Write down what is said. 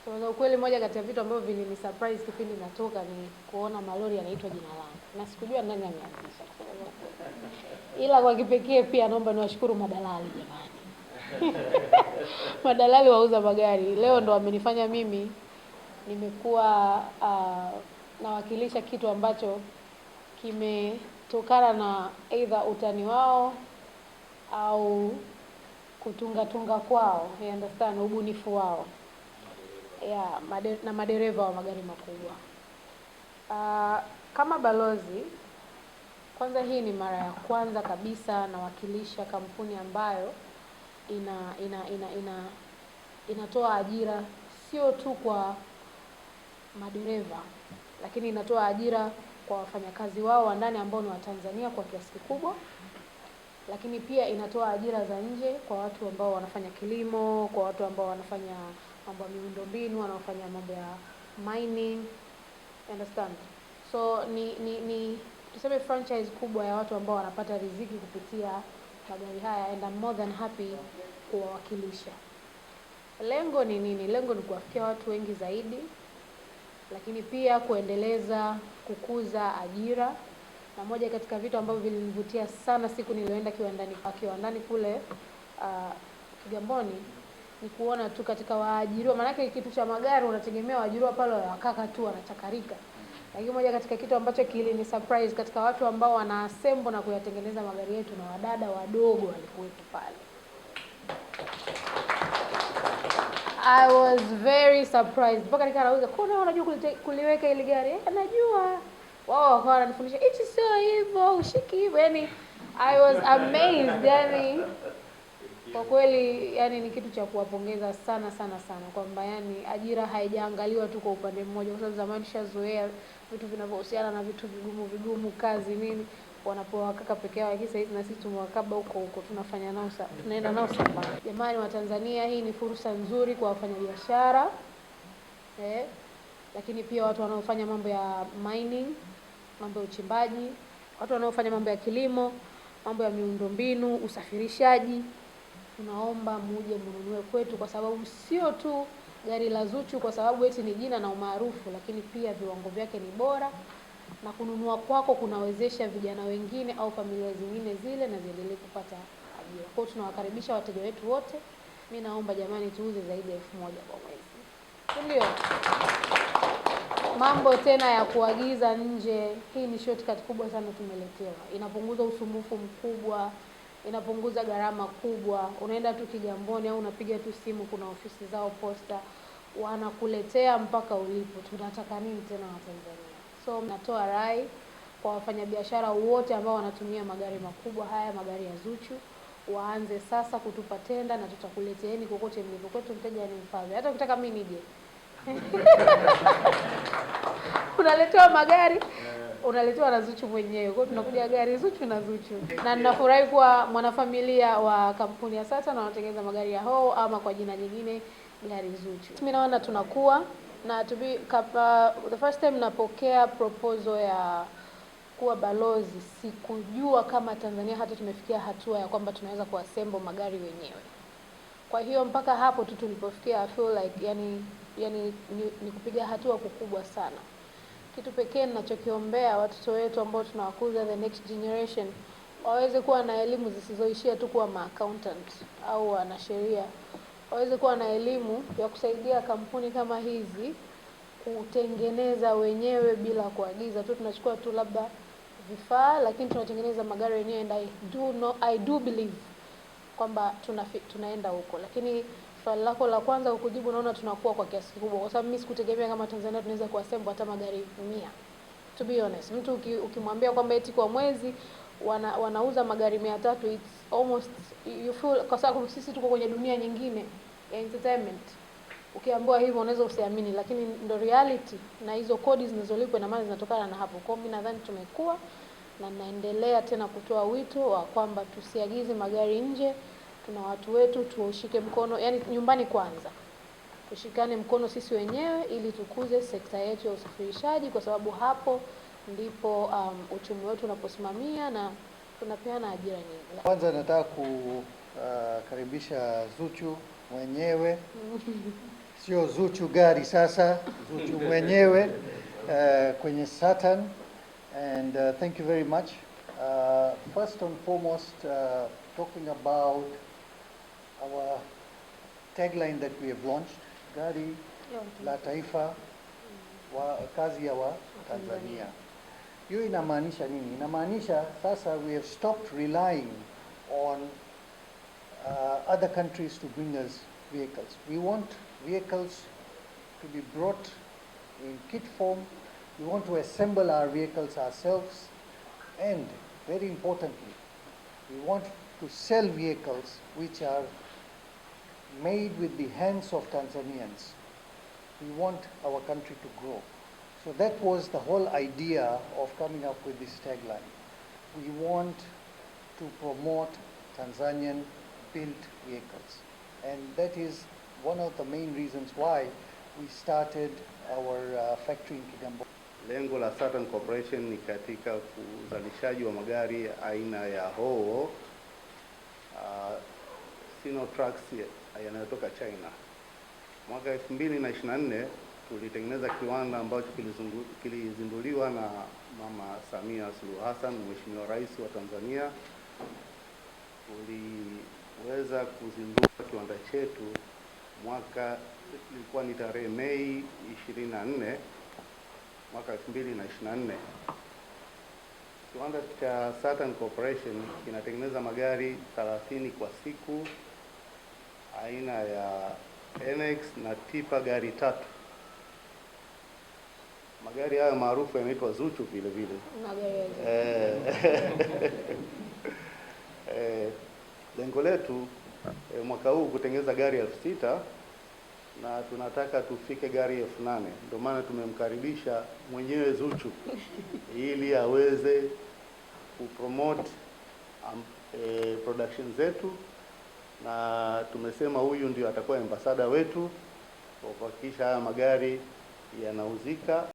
Kwa kweli moja kati ya vitu ambavyo vilini surprise kipindi natoka ni kuona malori yanaitwa jina langu. Na sikujua nani ameanzisha. Ila kwa kipekee pia naomba niwashukuru madalali jamani. Madalali wauza magari. Leo ndo wamenifanya mimi nimekuwa nawakilisha kitu ambacho kimetokana na either utani wao au kutunga kwao, you understand, ubunifu wao. Yeah, na madereva wa magari makubwa. Kama balozi, kwanza hii ni mara ya kwanza kabisa nawakilisha kampuni ambayo inatoa ajira sio tu kwa madereva, lakini inatoa ajira kwa wafanyakazi wao wa ndani ambao ni Watanzania kwa kiasi kikubwa, lakini pia inatoa ajira za nje kwa watu ambao wanafanya kilimo, kwa watu ambao wanafanya mambo ya miundombinu, wanaofanya mambo ya mining, understand. So ni tuseme franchise kubwa ya watu ambao wanapata riziki kupitia magari haya, and I'm more than happy kuwawakilisha. Lengo ni nini? Lengo ni kuwafikia watu wengi zaidi, lakini pia kuendeleza, kukuza ajira. Na moja katika vitu ambavyo vilinivutia sana siku nilioenda kiwandani kule Kigamboni ni kuona tu katika waajiriwa, maana yake kitu cha magari unategemea waajiriwa pale wakaka tu wanachakarika. Lakini moja katika kitu ambacho kilini surprise katika watu ambao wana assemble na kuyatengeneza magari yetu, na wadada wadogo walikuwepo pale. I was very surprised. Mpaka nikanauliza, "Kuna unajua kuliweka ile gari?" Najua. Wao wakawa wananifundisha, "Hichi sio hivyo, ushiki hivyo." Yani I was amazed. Yani kwa kweli yani ni kitu cha kuwapongeza sana kwamba yani ajira haijaangaliwa tu kwa upande mmoja, kwa sababu zamani tushazoea vitu vinavyohusiana na vitu vigumu kazi nini wanapoa kaka peke yao, lakini sasa na sisi tumewakaba huko tunafanya nao tunaenda nao sambamba. Jamani wa Tanzania, hii ni fursa nzuri kwa wafanyabiashara lakini pia watu wanaofanya mambo ya mining, mambo ya uchimbaji, watu wanaofanya mambo ya kilimo, mambo ya miundombinu, usafirishaji. Tunaomba muje mnunue kwetu, kwa sababu sio tu gari la Zuchu kwa sababu eti ni jina na umaarufu, lakini pia viwango vyake ni bora, na kununua kwako kunawezesha vijana wengine au familia zingine zile na ziendelee kupata ajira. Kwa hiyo tunawakaribisha wateja wetu wote. Mimi naomba jamani tuuze zaidi ya 1000 kwa mwezi. Ndio. Mambo tena ya kuagiza nje, hii ni shortcut kubwa sana tumeletewa. Inapunguza usumbufu mkubwa, inapunguza gharama kubwa. Unaenda tu Kigamboni au unapiga tu simu, kuna ofisi zao posta, wanakuletea mpaka ulipo. Tunataka nini tena wa Tanzania? So natoa rai kwa wafanyabiashara wote ambao wanatumia magari makubwa haya, magari ya Zuchu, waanze sasa kutupa tenda na tutakuleteeni kokote mlipo. Kwetu mteja ni mfalme. Hata ukitaka mimi nije. Unaletewa magari, unaletewa na Zuchu mwenyewe. Kwa hiyo tunakuja gari Zuchu na Zuchu. Na ninafurahi kuwa mwanafamilia wa kampuni ya sasa na wanatengeneza magari ya Ho ama kwa jina jingine gari Zuchu. Mimi naona tunakuwa na the first time napokea proposal ya kuwa balozi, sikujua kama Tanzania hata tumefikia hatua ya kwamba tunaweza kuassemble magari wenyewe. Kwa hiyo mpaka hapo tu tulipofikia, I feel like yani ni kupiga hatua kubwa sana. Kitu pekee ninachokiombea watoto wetu ambao tunawakuza, the next generation, waweze kuwa na elimu zisizoishia tu kuwa accountant au wanasheria. Waweze kuwa na elimu ya kusaidia kampuni kama hizi kutengeneza wenyewe bila kuagiza tu. Tunachukua tu labda vifaa, lakini tunatengeneza magari wenyewe, and I do believe kwamba tunaenda huko. Lakini swali lako la kwanza kukujibu, naona tunakuwa kwa kiasi kikubwa, kwa sababu mimi sikutegemea kama Tanzania tunaweza kuassemble hata magari 100. To be honest, mtu ukimwambia kwamba eti kwa mwezi wanauza magari 300, it's almost you feel, kwa sababu sisi tuko kwenye dunia nyingine ya entertainment. Ukiambiwa hivyo unaweza usiamini, lakini ndo reality, na hizo kodi zinazolipwa na mali zinatokana na hapo. Kwa mimi nadhani tumekuwa, na naendelea tena kutoa wito wa kwamba tusiagize magari nje. Tuna watu wetu, tuushike mkono, yani nyumbani kwanza. Tushikane mkono sisi wenyewe ili tukuze sekta yetu ya usafirishaji, kwa sababu hapo ndipo uchumi wetu unaposimamia na tunapeana ajira nyingi. Kwanza nataka kukaribisha Zuchu mwenyewe. sio Zuchu gari sasa, Zuchu mwenyewe kwenye Saturn. And thank you very much. First and foremost, talking about our tagline that we have launched, Gari la Taifa, kazi ya wa Tanzania. Hiyo inamaanisha nini? Inamaanisha sasa we have stopped relying on other countries to bring us vehicles. We want vehicles to be brought in kit form. We want to assemble our vehicles ourselves, and very importantly, we want to sell vehicles which are made with the hands of Tanzanians. We want our country to grow. So that was the whole idea of coming up with this tagline. We want to promote Tanzanian-built vehicles. And that is one of the main reasons why we started our factory in Kigamboni. Lengo la Saturn Corporation ni katika uzalishaji wa magari aina ya Howo Sinotruk yanayotoka China. Mwaka 2024 tulitengeneza kiwanda ambacho kilizinduliwa na Mama Samia Suluhu Hassan, Mheshimiwa Rais wa Tanzania. Tuliweza kuzindua kiwanda chetu mwaka, ilikuwa ni tarehe Mei 24 mwaka 2024. Kiwanda cha Saturn Corporation kinatengeneza magari 30 kwa siku aina ya NX na tipa gari 3. Magari haya maarufu yanaitwa Zuchu vile vile. Lengo letu mwaka huu kutengeneza gari 6,000 na tunataka tufike gari 8,000. Ndio maana tumemkaribisha mwenyewe Zuchu ili aweze kupromote production zetu, na tumesema huyu ndio atakuwa ambassador wetu kwa kuhakikisha haya magari yanauzika.